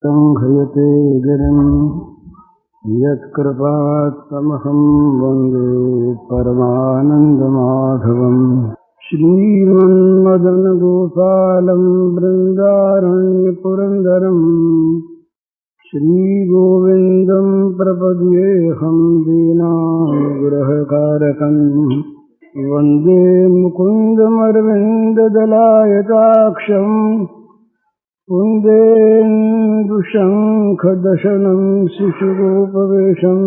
संघयते गिरिं यत्कृपात्तमहं वन्दे परमानन्दमाधवम्। श्रीमन्मदनगोपालं बृन्दारण्यपुरन्दरं श्रीगोविन्दं प्रपद्येऽहं दीनानुग्रहकारकं वन्दे मुकुन्दमरविन्ददलायताक्षम् कुन्देन्दुशङ्खदशनं शिशुरूपवेशम्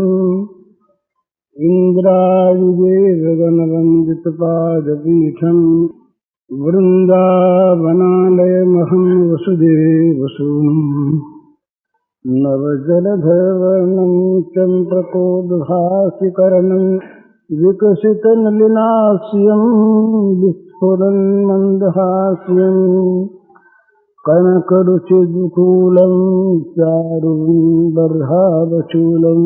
इन्द्रादिदेवगणवन्दितपादपीठम् वृन्दावनालयमहं वसुदेवसूनुम् नवजलधरवर्णं चम्प्रकोद्भासिकरणं विकसितनलिनास्यं विस्फुरन्मन्दहास्यम् कनकरुचिदुकूलं चारुबर्हावचूलं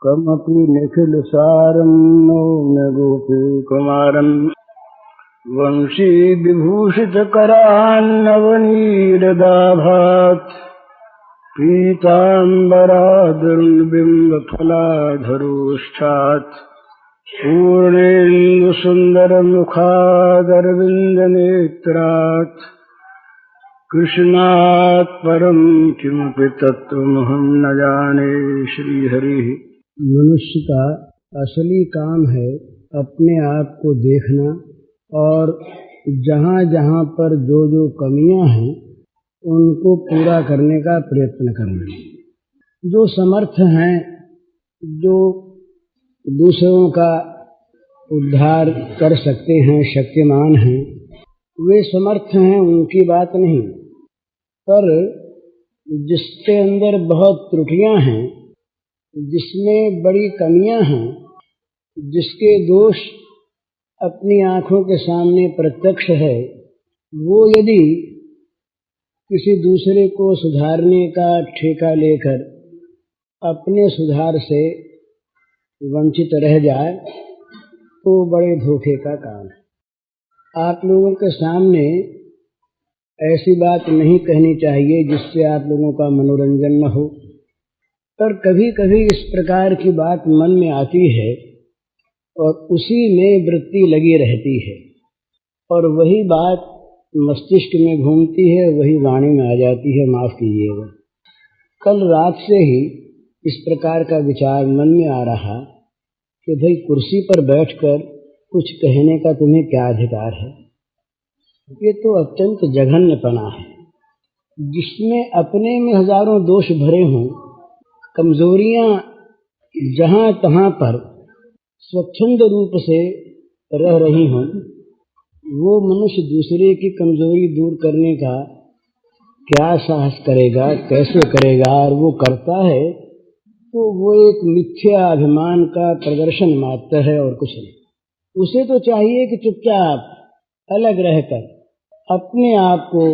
कमपि निखिलसारं नौम्य गोपीकुमारम्। वंशीविभूषितकरान्नवनीरदाभात् पीताम्बरादुर्बिम्बफलाधरोष्ठात् पूर्णेन्दुसुन्दरमुखादरविन्दनेत्रात् कृष्णात् परं किमपि तत्त्वमहं न जाने। श्रीहरिः। मनुष्य का असली काम है अपने आप को देखना और जहाँ जहाँ पर जो जो कमियाँ हैं उनको पूरा करने का प्रयत्न करना। जो समर्थ हैं, जो दूसरों का उद्धार कर सकते हैं, शक्तिमान हैं, वे समर्थ हैं, उनकी बात नहीं। पर जिसके अंदर बहुत त्रुटियां हैं, जिसमें बड़ी कमियां हैं, जिसके दोष अपनी आंखों के सामने प्रत्यक्ष है, वो यदि किसी दूसरे को सुधारने का ठेका लेकर अपने सुधार से वंचित रह जाए तो बड़े धोखे का काम है। आप लोगों के सामने ऐसी बात नहीं कहनी चाहिए जिससे आप लोगों का मनोरंजन न हो, पर कभी कभी इस प्रकार की बात मन में आती है और उसी में वृत्ति लगी रहती है और वही बात मस्तिष्क में घूमती है, वही वाणी में आ जाती है। माफ कीजिएगा, कल रात से ही इस प्रकार का विचार मन में आ रहा कि भाई कुर्सी पर बैठकर कुछ कहने का तुम्हें क्या अधिकार है। ये तो अत्यंत जघन्यपना है, जिसमें अपने में हजारों दोष भरे हों, कमजोरियां जहां तहां पर स्वच्छंद रूप से रह रही हों, वो मनुष्य दूसरे की कमजोरी दूर करने का क्या साहस करेगा, कैसे करेगा? और वो करता है तो वो एक मिथ्या अभिमान का प्रदर्शन मात्र है और कुछ नहीं। उसे तो चाहिए कि चुपचाप अलग रहकर अपने आप को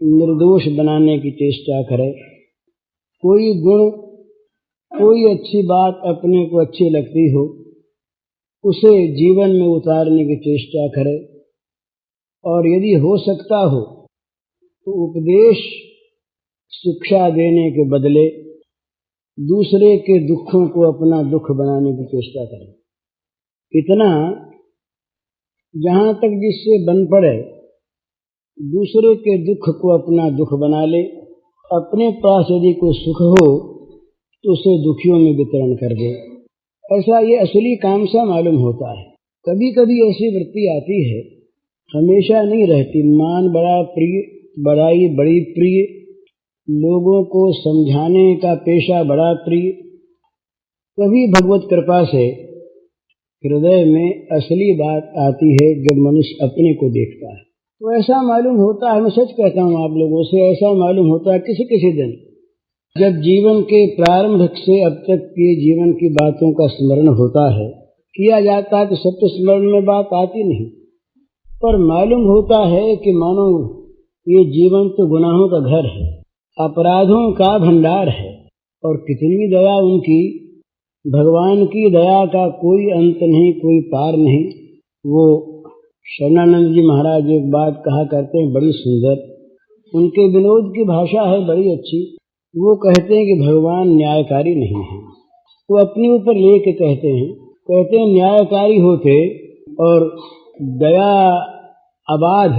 निर्दोष बनाने की चेष्टा करे। कोई गुण, कोई अच्छी बात अपने को अच्छी लगती हो, उसे जीवन में उतारने की चेष्टा करे और यदि हो सकता हो तो उपदेश शिक्षा देने के बदले दूसरे के दुखों को अपना दुख बनाने की चेष्टा करे। इतना जहां तक जिससे बन पड़े दूसरे के दुख को अपना दुख बना ले। अपने पास यदि कोई सुख हो तो उसे दुखियों में वितरण कर दे। ऐसा ये असली काम सा मालूम होता है। कभी कभी ऐसी वृत्ति आती है, हमेशा नहीं रहती। मान बड़ा प्रिय, बड़ाई बड़ी प्रिय, लोगों को समझाने का पेशा बड़ा प्रिय। कभी भगवत कृपा से हृदय में असली बात आती है जब मनुष्य अपने को देखता है, तो ऐसा मालूम होता है, मैं सच कहता हूँ आप लोगों से, ऐसा मालूम होता है किसी किसी दिन जब जीवन के प्रारंभ से अब तक के जीवन की बातों का स्मरण होता है, किया जाता है तो सत्य स्मरण में बात आती नहीं, पर मालूम होता है कि मानो ये जीवन तो गुनाहों का घर है, अपराधों का भंडार है और कितनी दया उनकी, भगवान की दया का कोई अंत नहीं, कोई पार नहीं। वो शरणानंद जी महाराज एक बात कहा करते हैं बड़ी सुंदर, उनके विनोद की भाषा है बड़ी अच्छी। वो कहते हैं कि भगवान न्यायकारी नहीं है। वो अपने ऊपर लेके कहते हैं न्यायकारी होते और दया अबाध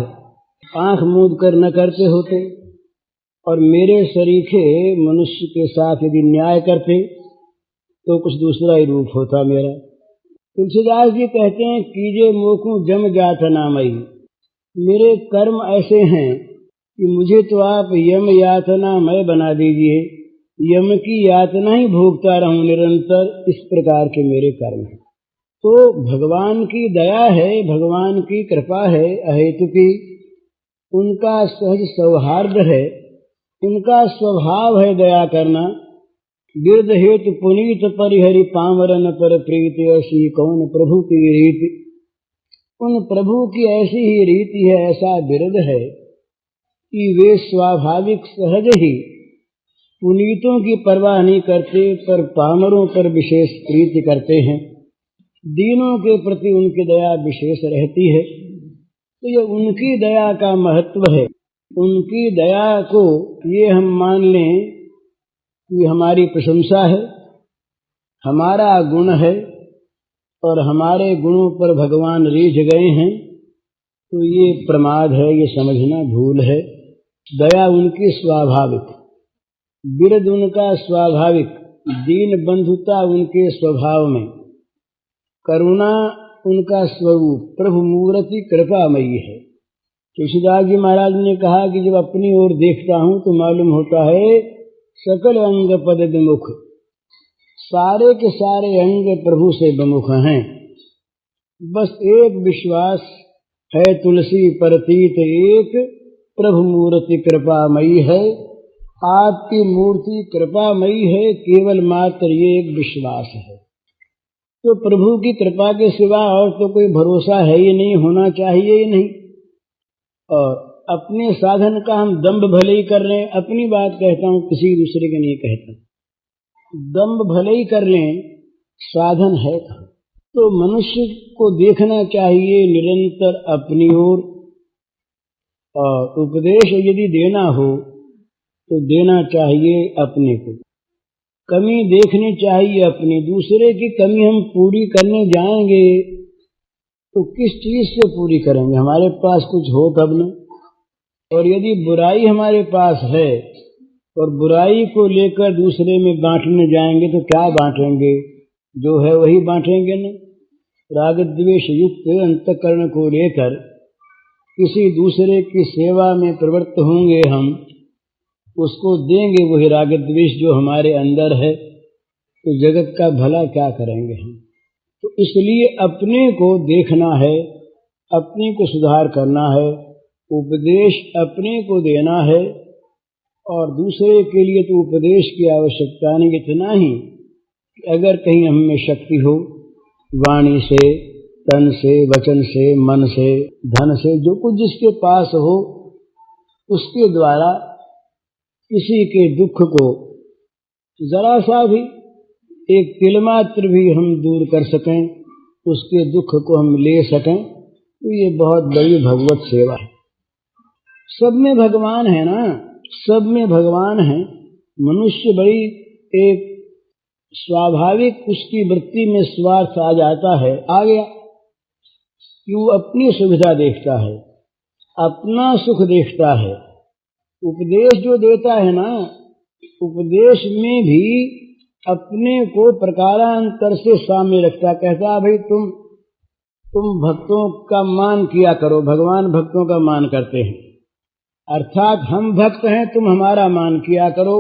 आंख मूंद कर न करते होते, और मेरे सरीखे मनुष्य के साथ यदि न्याय करते तो कुछ दूसरा ही रूप होता मेरा। तुलसीदास जी कहते हैं कीजे मोकू जम जात नामई, मेरे कर्म ऐसे हैं कि मुझे तो आप यम यातना मय बना दीजिए, यम की यातना ही भोगता रहूं निरंतर, इस प्रकार के मेरे कर्म हैं। तो भगवान की दया है, भगवान की कृपा है अहेतु की, उनका सहज सौहार्द है, उनका स्वभाव है दया करना। गिरध हेतु पुनीत परिहरि पामरन पर प्रीति, ऐसी कौन प्रभु की रीति। उन प्रभु की ऐसी ही रीति है, ऐसा बिरध है कि वे स्वाभाविक सहज ही पुनीतों की परवाह नहीं करते, पर पामरों पर विशेष प्रीति करते हैं। दीनों के प्रति उनकी दया विशेष रहती है। तो ये उनकी दया का महत्व है। उनकी दया को ये हम मान लें कि हमारी प्रशंसा है, हमारा गुण है, और हमारे गुणों पर भगवान रीझ गए हैं, तो ये प्रमाद है, ये समझना भूल है। दया उनकी स्वाभाविक, बिरध उनका स्वाभाविक, दीन बंधुता उनके स्वभाव में, करुणा उनका स्वरूप, प्रभु मूर्ति कृपामयी है। तुलसीदास जी महाराज ने कहा कि जब अपनी ओर देखता हूं तो मालूम होता है सकल अंग पद विमुख, सारे के सारे अंग प्रभु से विमुख हैं। बस एक विश्वास है तुलसी परतीत एक, प्रभु मूर्ति कृपामयी है। आपकी मूर्ति कृपामयी है, केवल मात्र ये एक विश्वास है। तो प्रभु की कृपा के सिवा और तो कोई भरोसा है ही नहीं, होना चाहिए ही नहीं। और अपने साधन का हम दंभ भले ही कर लें, अपनी बात कहता हूं, किसी दूसरे के नहीं कहता, दंभ भले ही कर लें, साधन है कहाँ। तो मनुष्य को देखना चाहिए निरंतर अपनी ओर, और उपदेश यदि देना हो तो देना चाहिए अपने को। कमी देखनी चाहिए अपनी, दूसरे की कमी हम पूरी करने जाएंगे तो किस चीज से पूरी करेंगे, हमारे पास कुछ हो तब न। और यदि बुराई हमारे पास है और बुराई को लेकर दूसरे में बांटने जाएंगे तो क्या बांटेंगे, जो है वही बांटेंगे न। राग द्वेष युक्त अंतःकरण को लेकर किसी दूसरे की सेवा में प्रवृत्त होंगे हम, उसको देंगे वही राग द्वेष जो हमारे अंदर है, तो जगत का भला क्या करेंगे हम। तो इसलिए अपने को देखना है, अपने को सुधार करना है, उपदेश अपने को देना है, और दूसरे के लिए तो उपदेश की आवश्यकता नहीं। इतना ही कि अगर कहीं हम में शक्ति हो, वाणी से, तन से, वचन से, मन से, धन से, जो कुछ जिसके पास हो, उसके द्वारा किसी के दुख को जरा सा भी, एक तिलमात्र भी हम दूर कर सकें, उसके दुख को हम ले सकें, तो ये बहुत बड़ी भगवत सेवा है। सब में भगवान है ना, सब में भगवान है। मनुष्य बड़ी एक स्वाभाविक उसकी वृत्ति में स्वार्थ आ जाता है, आ गया कि वो अपनी सुविधा देखता है, अपना सुख देखता है। उपदेश जो देता है ना, उपदेश में भी अपने को प्रकारांतर से सामने रखता, कहता भाई तुम भक्तों का मान किया करो, भगवान भक्तों का मान करते हैं, अर्थात हम भक्त हैं, तुम हमारा मान किया करो।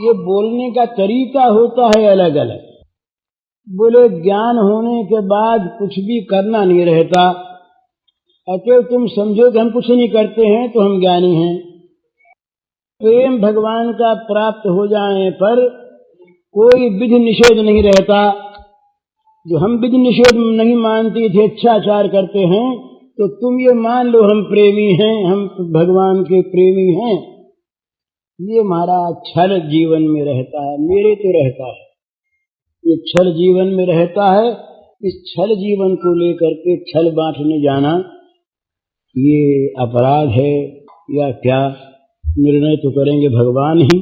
ये बोलने का तरीका होता है अलग अलग। बोले ज्ञान होने के बाद कुछ भी करना नहीं रहता, अतः तुम समझो कि हम कुछ नहीं करते हैं तो हम ज्ञानी हैं। प्रेम भगवान का प्राप्त हो जाने पर कोई विधि निषेध नहीं रहता। जो हम विधि निषेध नहीं मानते थे, अच्छाचार करते हैं, तो तुम ये मान लो हम प्रेमी हैं, हम भगवान के प्रेमी हैं। ये हमारा छल जीवन में रहता है, मेरे तो रहता है, ये छल जीवन में रहता है। इस छल जीवन को लेकर के छल बांटने जाना ये अपराध है या क्या, निर्णय तो करेंगे भगवान ही।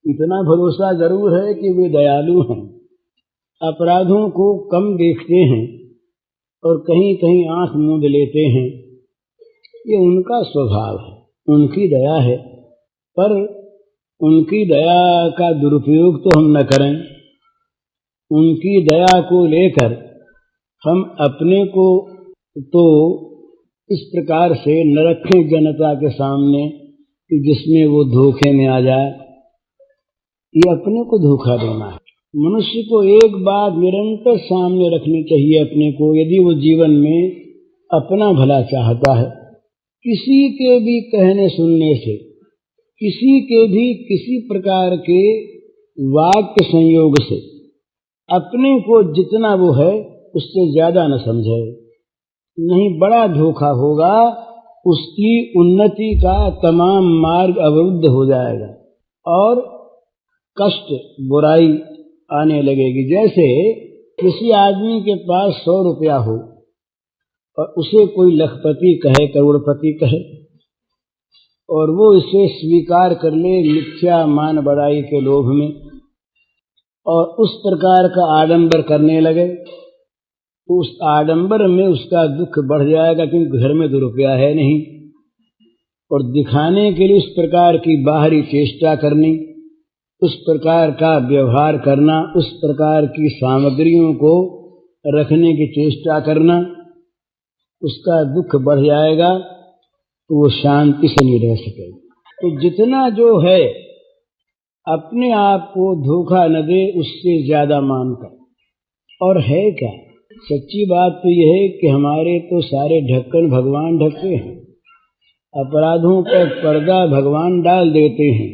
इतना भरोसा जरूर है कि वे दयालु हैं, अपराधों को कम देखते हैं और कहीं कहीं आंख मूंद लेते हैं। ये उनका स्वभाव है, उनकी दया है, पर उनकी दया का दुरुपयोग तो हम न करें। उनकी दया को लेकर हम अपने को तो इस प्रकार से न रखें जनता के सामने कि जिसमें वो धोखे में आ जाए। ये अपने को धोखा देना है। मनुष्य को एक बात निरंतर सामने रखनी चाहिए अपने को, यदि वो जीवन में अपना भला चाहता है। किसी के भी कहने सुनने से, किसी के भी किसी प्रकार के वाक्य संयोग से अपने को जितना वो है उससे ज्यादा न समझे, नहीं बड़ा धोखा होगा। उसकी उन्नति का तमाम मार्ग अवरुद्ध हो जाएगा और कष्ट बुराई आने लगेगी। जैसे किसी आदमी के पास 100 रुपया हो और उसे कोई लखपति कहे, करोड़पति कहे, और वो इसे स्वीकार कर ले मिथ्या मान बड़ाई के लोभ में और उस प्रकार का आडंबर करने लगे, तो उस आडंबर में उसका दुख बढ़ जाएगा, क्योंकि घर में 2 रुपया है नहीं। और दिखाने के लिए उस प्रकार की बाहरी चेष्टा करनी, उस प्रकार का व्यवहार करना, उस प्रकार की सामग्रियों को रखने की चेष्टा करना, उसका दुख बढ़ जाएगा, तो वो शांति से नहीं रह सकेगा। तो जितना जो है अपने आप को धोखा न दे उससे ज्यादा मानकर। और है क्या, सच्ची बात तो यह है कि हमारे तो सारे ढक्कन भगवान ढकते हैं, अपराधों पर पर्दा भगवान डाल देते हैं।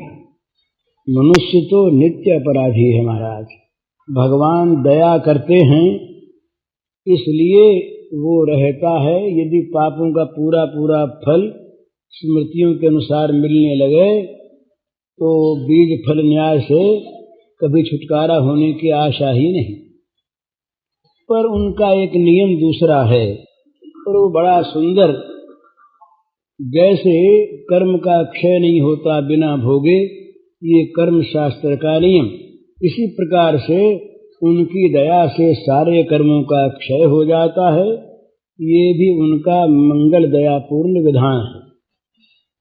मनुष्य तो नित्य अपराधी है महाराज। भगवान दया करते हैं इसलिए वो रहता है। यदि पापों का पूरा पूरा फल स्मृतियों के अनुसार मिलने लगे तो बीज फल न्याय से कभी छुटकारा होने की आशा ही नहीं। पर उनका एक नियम दूसरा है और वो बड़ा सुंदर। जैसे कर्म का क्षय नहीं होता बिना भोगे, ये कर्म शास्त्र का नियम, इसी प्रकार से उनकी दया से सारे कर्मों का क्षय हो जाता है। ये भी उनका मंगल दयापूर्ण विधान है।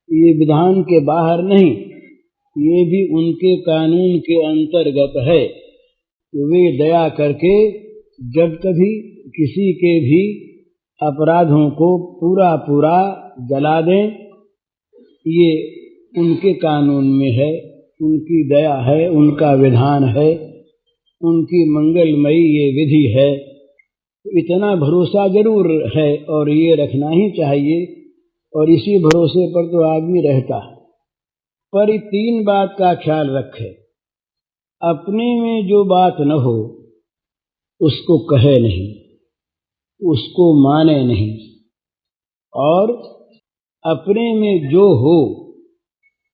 ये विधान के बाहर नहीं, ये भी उनके कानून के अंतर्गत है। वे दया करके जब कभी किसी के भी अपराधों को पूरा पूरा जला दें, ये उनके कानून में है, उनकी दया है, उनका विधान है, उनकी मंगलमयी ये विधि है। इतना भरोसा जरूर है और ये रखना ही चाहिए, और इसी भरोसे पर तो आदमी रहता है। पर 3 बात का ख्याल रखे, अपने में जो बात न हो उसको कहे नहीं, उसको माने नहीं, और अपने में जो हो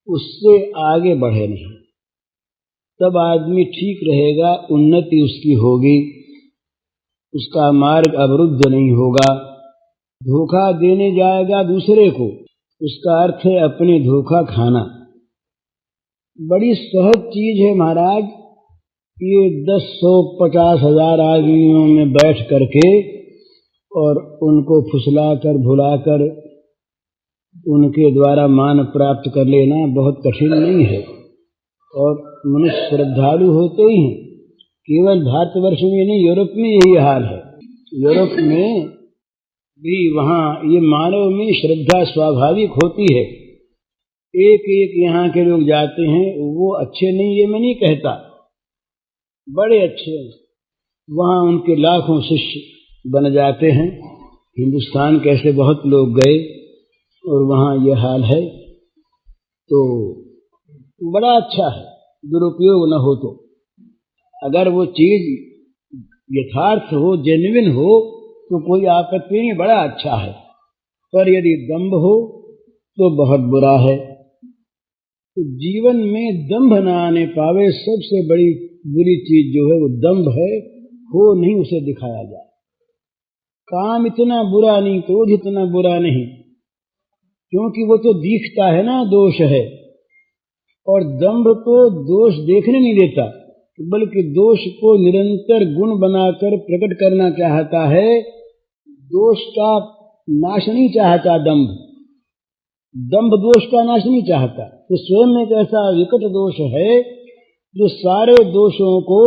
उससे आगे बढ़े नहीं। तब आदमी ठीक रहेगा, उन्नति उसकी होगी, उसका मार्ग अवरुद्ध नहीं होगा। धोखा देने जाएगा दूसरे को, उसका अर्थ है अपने धोखा खाना। बड़ी सहज चीज है महाराज। ये 10, 100, 50,000 आदमियों में बैठ करके और उनको फुसलाकर भुलाकर उनके द्वारा मान प्राप्त कर लेना बहुत कठिन नहीं है। और मनुष्य श्रद्धालु होते ही हैं। केवल भारतवर्ष में नहीं, यूरोप में यही हाल है। यूरोप में भी वहाँ ये मानव में श्रद्धा स्वाभाविक होती है। एक एक यहाँ के लोग जाते हैं, वो अच्छे नहीं ये मैं नहीं कहता, बड़े अच्छे, वहाँ उनके लाखों शिष्य बन जाते हैं। हिंदुस्तान कैसे बहुत लोग गए और वहाँ ये हाल है, तो बड़ा अच्छा है। दुरुपयोग न हो तो, अगर वो चीज यथार्थ हो, जेन्युइन हो, तो कोई आपत्ति नहीं, बड़ा अच्छा है। पर यदि दंभ हो तो बहुत बुरा है। तो जीवन में दंभ न आने पावे, सबसे बड़ी बुरी चीज जो है वो दंभ है। हो नहीं उसे दिखाया जाए। काम इतना बुरा नहीं, क्रोध इतना बुरा नहीं, क्योंकि वो तो दिखता है ना दोष है। और दंभ तो दोष देखने नहीं देता, बल्कि दोष को निरंतर गुण बनाकर प्रकट करना चाहता है। दोष का नाश नहीं चाहता दंभ दोष का नाश नहीं चाहता। तो स्वयं एक ऐसा विकट दोष है जो सारे दोषों को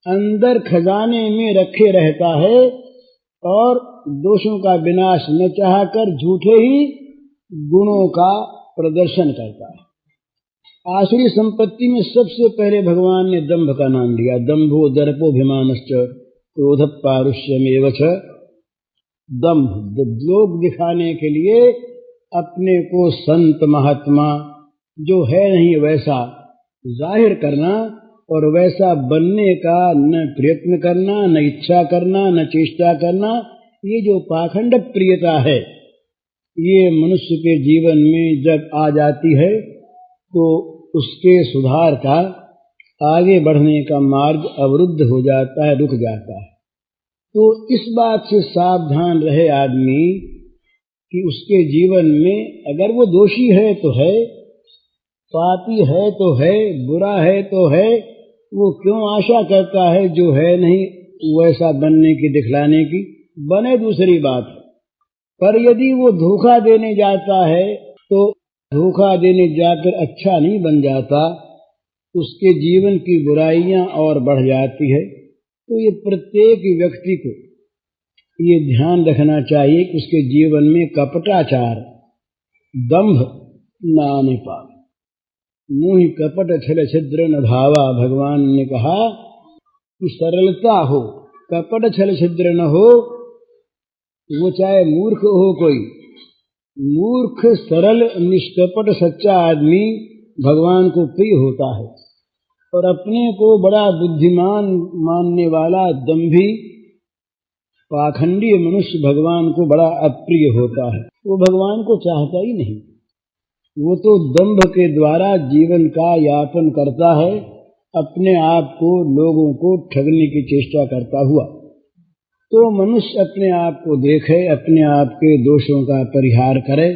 अंदर खजाने में रखे रहता है और दोषों का विनाश न चाहकर झूठे ही गुणों का प्रदर्शन करता है। आसुरी संपत्ति में सबसे पहले भगवान ने दंभ का नाम लिया। दंभो दर्पोभिमानश्च क्रोध पारुष्यमेव च। दंभ लोग दिखाने के लिए अपने को संत महात्मा जो है नहीं वैसा जाहिर करना और वैसा बनने का न प्रयत्न करना, न इच्छा करना, न चेष्टा करना, ये जो पाखंड प्रियता है ये मनुष्य के जीवन में जब आ जाती है तो उसके सुधार का आगे बढ़ने का मार्ग अवरुद्ध हो जाता है, रुक जाता है। तो इस बात से सावधान रहे आदमी कि उसके जीवन में अगर वो दोषी है तो है, पापी है तो है, बुरा है तो है, वो क्यों आशा करता है जो है नहीं वैसा बनने की, दिखलाने की। बने दूसरी बात है, पर यदि वो धोखा देने जाता है तो धोखा देने जाकर अच्छा नहीं बन जाता, उसके जीवन की बुराइयां और बढ़ जाती है। तो ये प्रत्येक व्यक्ति को ये ध्यान रखना चाहिए कि उसके जीवन में कपटाचार, दंभ न आने पाए। मुँह कपट छल छिद्र न धावा। भगवान ने कहा कि सरलता हो, कपट छल छिद्र न हो। वो चाहे मूर्ख हो कोई, मूर्ख सरल निष्कपट सच्चा आदमी भगवान को प्रिय होता है, और अपने को बड़ा बुद्धिमान मानने वाला दंभी पाखंडी मनुष्य भगवान को बड़ा अप्रिय होता है। वो भगवान को चाहता ही नहीं, वो तो दंभ के द्वारा जीवन का यापन करता है, अपने आप को लोगों को ठगने की चेष्टा करता हुआ। तो मनुष्य अपने आप को देखे, अपने आप के दोषों का परिहार करे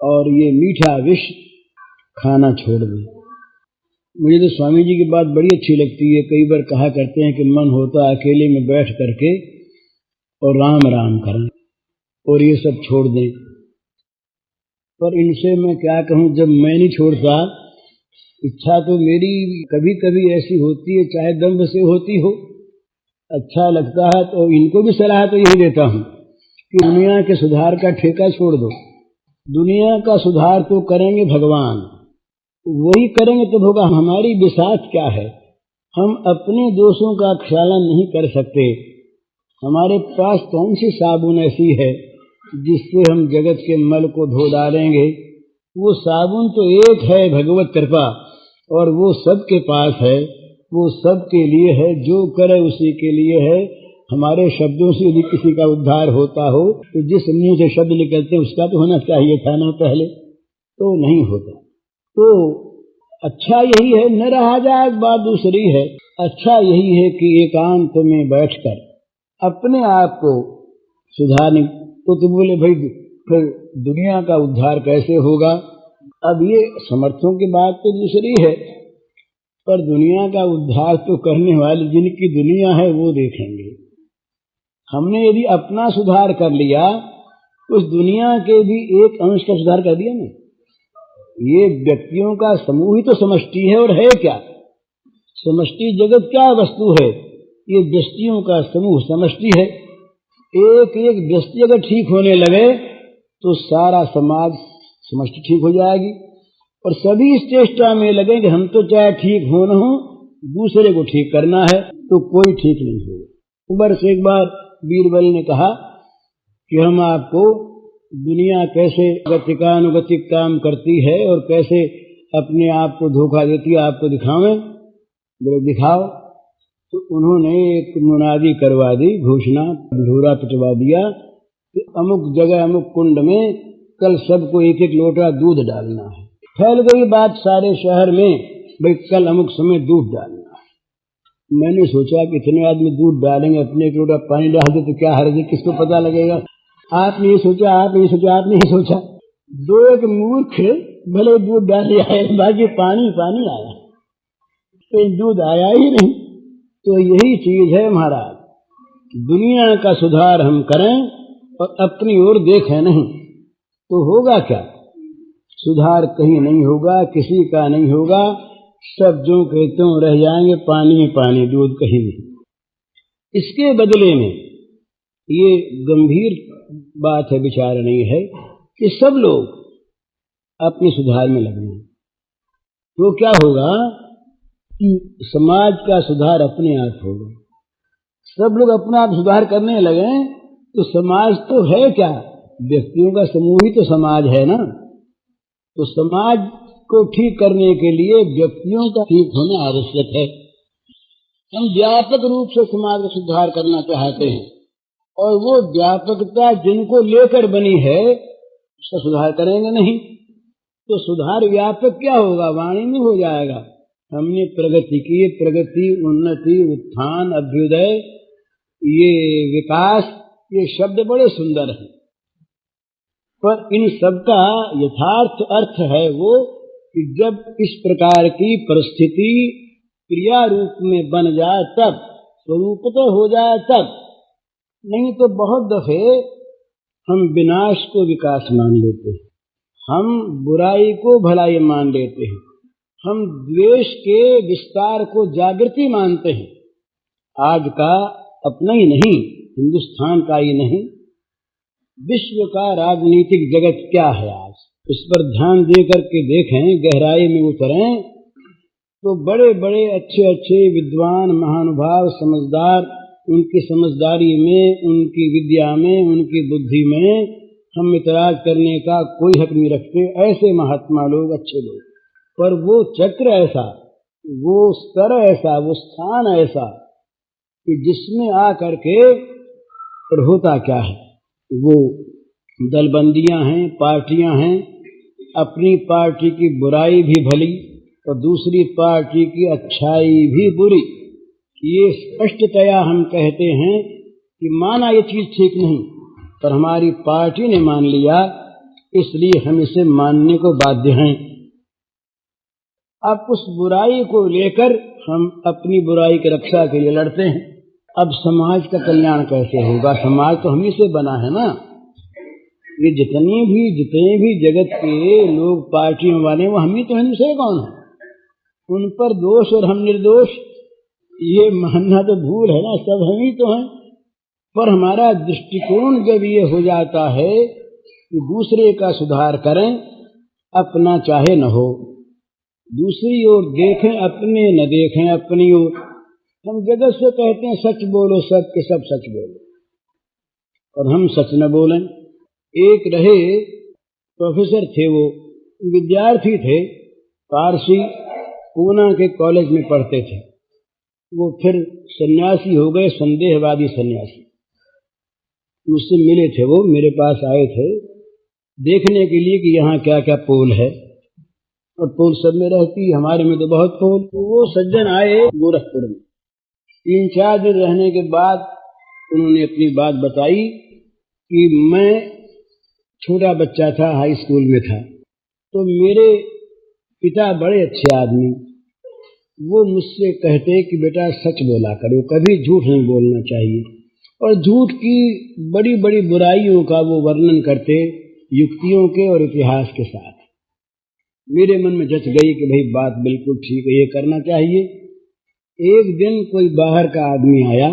और ये मीठा विष खाना छोड़ दे। मुझे तो स्वामी जी की बात बड़ी अच्छी लगती है। कई बार कहा करते हैं कि मन होता है अकेले में बैठ करके और राम राम करें और ये सब छोड़ दें, पर इनसे मैं क्या कहूँ, जब मैं नहीं छोड़ता, इच्छा तो मेरी कभी कभी ऐसी होती है, चाहे दंभ से होती हो, अच्छा लगता है तो इनको भी सलाह तो यही देता हूँ कि दुनिया के सुधार का ठेका छोड़ दो। दुनिया का सुधार तो करेंगे भगवान, वही करेंगे तो होगा। हमारी बिसात क्या है, हम अपने दोषों का क्षालन नहीं कर सकते। हमारे पास कौन सी साबुन ऐसी है जिससे हम जगत के मल को धो डालेंगे। वो साबुन तो एक है, भगवत कृपा, और वो सबके पास है, वो सबके लिए है, जो करे उसी के लिए है। हमारे शब्दों से यदि किसी का उद्धार होता हो तो जिस मुंह से शब्द निकलते हैं उसका तो होना चाहिए था ना पहले, तो नहीं होता। तो अच्छा यही है, न रहा जाए बात दूसरी है, अच्छा यही है कि एकांत में बैठकर अपने आप को सुधारने। तो बोले भाई फिर दुनिया का उद्धार कैसे होगा। अब ये समर्थों की बात तो दूसरी है, पर दुनिया का उद्धार तो करने वाले जिनकी दुनिया है वो देखेंगे। हमने यदि अपना सुधार कर लिया, उस दुनिया के भी एक अंश का सुधार कर दिया ना। ये व्यक्तियों का समूह ही तो समष्टि है, और है क्या समष्टि? जगत क्या वस्तु है? ये व्यक्तियों का समूह समष्टि है। एक एक व्यक्ति अगर ठीक होने लगे तो सारा समाज समष्टि ठीक हो जाएगी, और सभी इस चेष्टा में लगे कि हम तो चाहे ठीक हो न हो, दूसरे को ठीक करना है, तो कोई ठीक नहीं होगा। ऊपर से एक बार बीरबल ने कहा कि हम आपको दुनिया कैसे गतिकानुगतिक काम करती है और कैसे अपने आप को धोखा देती है, आपको दिखावें। बोले दिखाओ। तो उन्होंने एक मुनादी करवा दी, घोषणा ढोरा पिटवा दिया कि अमुक जगह अमुक कुंड में कल सबको एक एक लोटा दूध डालना है। फैल गई बात सारे शहर में, भाई कल अमुक समय दूध डालना है। मैंने सोचा कि इतने आदमी दूध डालेंगे, अपने एक लोटा पानी डाल दे तो क्या हर्ज है, किसको पता लगेगा। आपने ये सोचा, आपने ये सोचा, आपने ये सोचा। दो एक मूर्ख भले दूध डाल आए, बाकी पानी पानी आया, तो दूध आया ही नहीं। तो यही चीज है महाराज, दुनिया का सुधार हम करें और अपनी ओर देखें नहीं तो होगा क्या? सुधार कहीं नहीं होगा, किसी का नहीं होगा, सब जो के त्यों रह जाएंगे, पानी पानी, दूध कहीं नहीं। इसके बदले में ये गंभीर बात है, विचार नहीं है कि सब लोग अपने सुधार में लगे। तो क्या होगा कि समाज का सुधार अपने आप होगा। सब लोग अपना आप सुधार करने लगे तो समाज तो है क्या? व्यक्तियों का समूह ही तो समाज है ना। तो समाज को ठीक करने के लिए व्यक्तियों का ठीक होना आवश्यक है। हम व्यापक रूप से समाज का सुधार करना चाहते हैं और वो व्यापकता जिनको लेकर बनी है उसका सुधार करेंगे नहीं तो सुधार व्यापक क्या होगा? वाणी में हो जाएगा। हमने प्रगति की, प्रगति, उन्नति, उत्थान, अभ्युदय, ये विकास, ये शब्द बड़े सुंदर हैं, पर इन सब का यथार्थ अर्थ है वो कि जब इस प्रकार की परिस्थिति क्रिया रूप में बन जाए तब, स्वरूपतः हो जाए तब। नहीं तो बहुत दफे हम विनाश को विकास मान लेते हैं, हम बुराई को भलाई मान लेते हैं, हम द्वेष के विस्तार को जागृति मानते हैं। आज का अपना ही नहीं, हिंदुस्तान का ही नहीं, विश्व का राजनीतिक जगत क्या है आज, इस पर ध्यान दे करके देखें, गहराई में उतरें तो बड़े बड़े अच्छे अच्छे विद्वान, महानुभाव, समझदार, उनकी समझदारी में, उनकी विद्या में, उनकी बुद्धि में हम इतराज करने का कोई हक नहीं रखते। ऐसे महात्मा लोग, अच्छे लोग, पर वो चक्र ऐसा, वो स्तर ऐसा, वो स्थान ऐसा कि जिसमें आ करके पर होता क्या है, वो दलबंदियां हैं, पार्टियां हैं, अपनी पार्टी की बुराई भी भली और दूसरी पार्टी की अच्छाई भी बुरी। ये स्पष्टतया हम कहते हैं कि माना ये चीज ठीक नहीं, पर हमारी पार्टी ने मान लिया, इसलिए हम इसे मानने को बाध्य हैं। अब उस बुराई को लेकर हम अपनी बुराई की रक्षा के लिए लड़ते हैं। अब समाज का कल्याण कैसे होगा? समाज तो हम ही से बना है ना। ये जितने भी जगत के लोग पार्टियों वाले, वो हम ही तो हैं, दूसरे कौन है? उन पर दोष और हम निर्दोष, ये मानना तो भूल है ना, सब हम ही तो हैं। पर हमारा दृष्टिकोण जब ये हो जाता है कि दूसरे का सुधार करें, अपना चाहे न हो, दूसरी ओर देखें, अपने न देखें अपनी ओर। हम जगत से कहते हैं सच बोलो, सब के सब सच बोलो, और हम सच न बोलें। एक रहे प्रोफेसर थे, वो विद्यार्थी थे, पारसी, पूना के कॉलेज में पढ़ते थे। वो फिर सन्यासी हो गए, संदेहवादी सन्यासी। मुझसे मिले थे, वो मेरे पास आए थे देखने के लिए कि यहाँ क्या क्या पोल है, और पोल सब में रहती, हमारे में तो बहुत पोल। वो सज्जन आए गोरखपुर में, 3-4 दिन रहने के बाद उन्होंने अपनी बात बताई कि मैं छोटा बच्चा था, हाई स्कूल में था, तो मेरे पिता बड़े अच्छे आदमी, वो मुझसे कहते कि बेटा सच बोला करो, कभी झूठ नहीं बोलना चाहिए, और झूठ की बड़ी बड़ी बुराइयों का वो वर्णन करते, युक्तियों के और इतिहास के साथ। मेरे मन में जच गई कि भाई बात बिल्कुल ठीक है, ये करना चाहिए। एक दिन कोई बाहर का आदमी आया,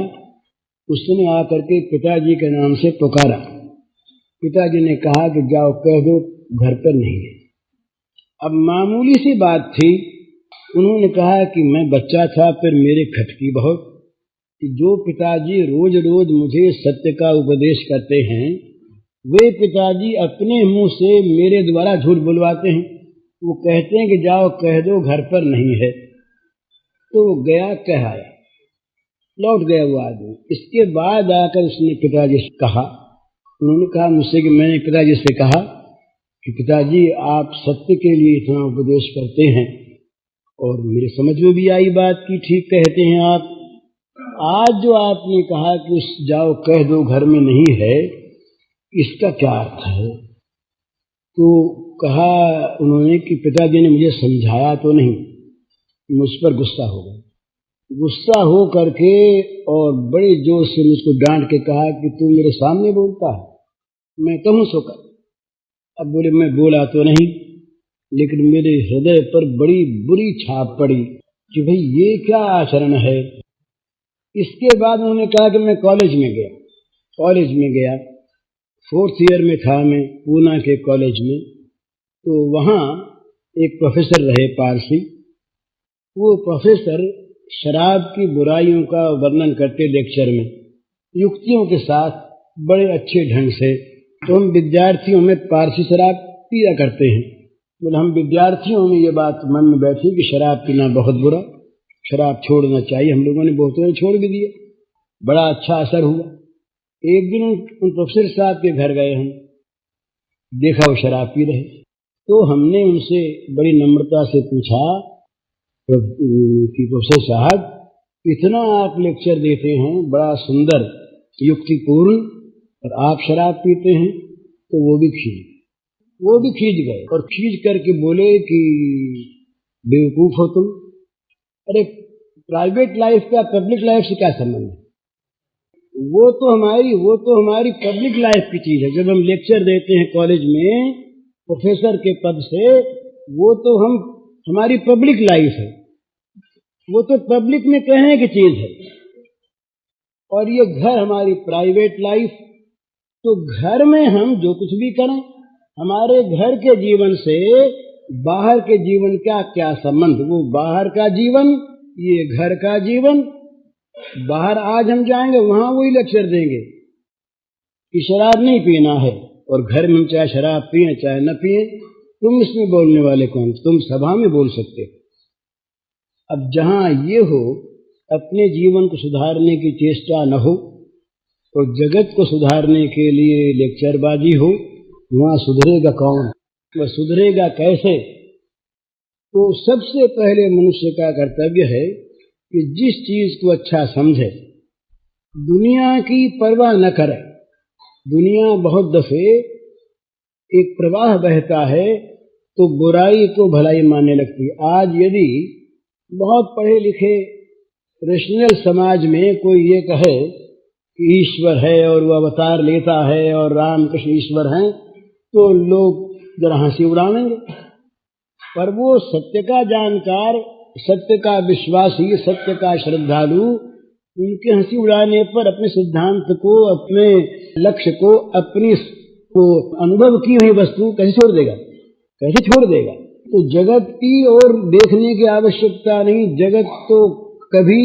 उसने आकर के पिताजी के नाम से पुकारा। पिताजी ने कहा कि जाओ कह दो घर पर नहीं है। अब मामूली सी बात थी, उन्होंने कहा कि मैं बच्चा था, फिर मेरे खटकी बहुत कि जो पिताजी रोज रोज मुझे सत्य का उपदेश करते हैं, वे पिताजी अपने मुंह से मेरे द्वारा झूठ बुलवाते हैं। वो कहते हैं कि जाओ कह दो घर पर नहीं है। तो वो गया, कह आया, लौट गया वो आदमी। इसके बाद आकर उसने पिताजी से कहा, उन्होंने कहा मुझसे कि मैंने पिताजी से कहा कि पिताजी आप सत्य के लिए इतना उपदेश करते हैं, और मेरे समझ में भी आई बात की ठीक कहते हैं आप। आज जो आपने कहा कि उस जाओ कह दो घर में नहीं है, इसका क्या अर्थ है? तो कहा उन्होंने कि पिताजी ने मुझे समझाया तो नहीं, मुझ पर गुस्सा हो गए। गुस्सा हो करके और बड़े जोर से मुझको डांट के कहा कि तू मेरे सामने बोलता है, मैं कहूँ सो कर। अब बोले मैं बोला तो नहीं, लेकिन मेरे हृदय पर बड़ी बुरी छाप पड़ी कि भाई ये क्या आचरण है। इसके बाद उन्होंने कहा कि मैं कॉलेज में गया 4th ईयर में था मैं पूना के कॉलेज में। तो वहाँ एक प्रोफेसर रहे पारसी। वो प्रोफेसर शराब की बुराइयों का वर्णन करते लेक्चर में युक्तियों के साथ बड़े अच्छे ढंग से। तो हम विद्यार्थियों में पारसी शराब पिया करते हैं। बोले हम विद्यार्थियों में ये बात मन में बैठी कि शराब पीना बहुत बुरा, शराब छोड़ना चाहिए। हम लोगों ने बहुतों ने छोड़ भी दिया, बड़ा अच्छा असर हुआ। एक दिन उन प्रोफेसर साहब के घर गए, हम देखा वो शराब पी रहे। तो हमने उनसे बड़ी नम्रता से पूछा कि प्रोफेसर साहब इतना आप लेक्चर देते हैं बड़ा सुंदर युक्तिपूर्ण, और आप शराब पीते हैं। तो वो भी खींच गए और खींच करके बोले कि बेवकूफ हो तुम, अरे प्राइवेट लाइफ का पब्लिक लाइफ से क्या संबंध है? वो तो हमारी पब्लिक लाइफ की चीज है। जब हम लेक्चर देते हैं कॉलेज में प्रोफेसर के पद से, वो तो हमारी पब्लिक लाइफ है, वो तो पब्लिक में कहने की चीज है। और ये घर हमारी प्राइवेट लाइफ। तो घर में हम जो कुछ भी करें, हमारे घर के जीवन से बाहर के जीवन का क्या संबंध? वो बाहर का जीवन, ये घर का जीवन। बाहर आज हम जाएंगे वहां वही लेक्चर देंगे कि शराब नहीं पीना है, और घर में हम चाहे शराब पिए चाहे न पिए, तुम इसमें बोलने वाले कौन? तुम सभा में बोल सकते हो। अब जहां ये हो अपने जीवन को सुधारने की चेष्टा न हो और जगत को सुधारने के लिए लेक्चरबाजी हो, वहां सुधरेगा कौन? वह सुधरेगा कैसे? तो सबसे पहले मनुष्य का कर्तव्य है कि जिस चीज को अच्छा समझे, दुनिया की परवाह न करे। दुनिया बहुत दफे एक प्रवाह बहता है तो बुराई को भलाई मानने लगती है। आज यदि बहुत पढ़े लिखे रेशनल समाज में कोई ये कहे कि ईश्वर है और वो अवतार लेता है और रामकृष्ण ईश्वर हैं, तो लोग जरा हंसी उड़ाएंगे। पर वो सत्य का जानकार, सत्य का विश्वासी, सत्य का श्रद्धालु, उनके हंसी उड़ाने पर अपने सिद्धांत को, अपने लक्ष्य को, अपनी को अनुभव की हुई वस्तु कैसे छोड़ देगा? तो जगत की ओर देखने की आवश्यकता नहीं। जगत तो कभी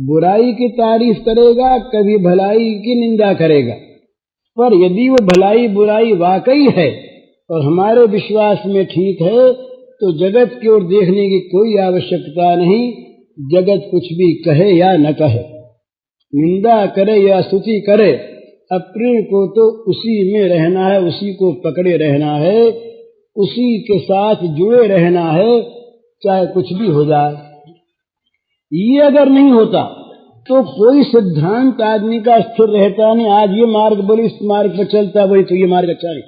बुराई की तारीफ करेगा, कभी भलाई की निंदा करेगा। पर यदि वो भलाई बुराई वाकई है और हमारे विश्वास में ठीक है, तो जगत की ओर देखने की कोई आवश्यकता नहीं। जगत कुछ भी कहे या न कहे, निंदा करे या स्तुति करे, अपने को तो उसी में रहना है, उसी को पकड़े रहना है, उसी के साथ जुड़े रहना है, चाहे कुछ भी हो जाए। ये अगर नहीं होता तो कोई सिद्धांत आदमी का स्थिर रहता नहीं। आज ये मार्ग बोले इस मार्ग पर चलता, बोले तो ये मार्ग अच्छा नहीं,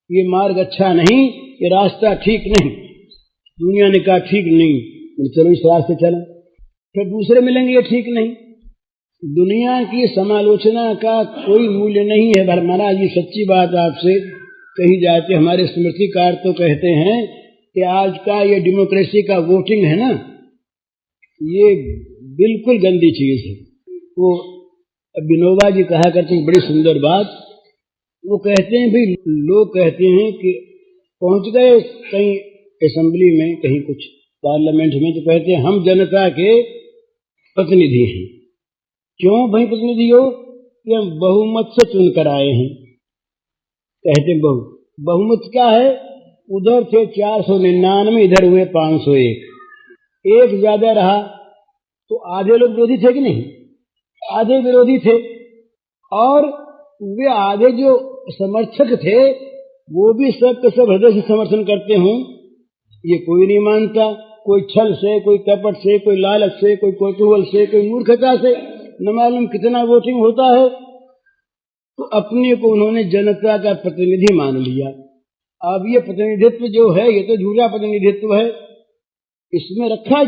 ये मार्ग अच्छा नहीं, ये रास्ता ठीक नहीं। दुनिया ने कहा ठीक नहीं, बोले चलो इस रास्ते चलें। फिर दूसरे मिलेंगे ये ठीक नहीं। दुनिया की समालोचना का कोई मूल्य नहीं है। महाराज ये सच्ची बात आपसे कही जाती है। हमारे स्मृतिकार तो कहते हैं कि आज का ये डेमोक्रेसी का वोटिंग है ना, ये बिल्कुल गंदी चीज है। वो विनोबा जी कहा करते हैं बड़ी सुंदर बात। वो कहते हैं भाई, लोग कहते हैं कि पहुंच गए कहीं असेंबली में, कहीं कुछ पार्लियामेंट में, तो कहते हैं हम जनता के प्रतिनिधि हैं। क्यों भाई प्रतिनिधि हो? कि हम बहुमत से चुन कर आए हैं। कहते हैं बहुमत क्या है? उधर थे 499, इधर हुए 501, एक ज्यादा रहा तो आधे लोग विरोधी थे कि नहीं? आधे विरोधी थे। और वे आधे जो समर्थक थे वो भी सब के सब हृदय से समर्थन करते हों, ये कोई नहीं मानता। कोई छल से, कोई कपट से, कोई लालच से, कोई कौतूहल से, कोई मूर्खता से, न मालूम कितना वोटिंग होता है। तो अपने को उन्होंने जनता का प्रतिनिधि मान लिया। अब ये प्रतिनिधित्व जो है ये तो झूठा प्रतिनिधित्व है, इसमें रखा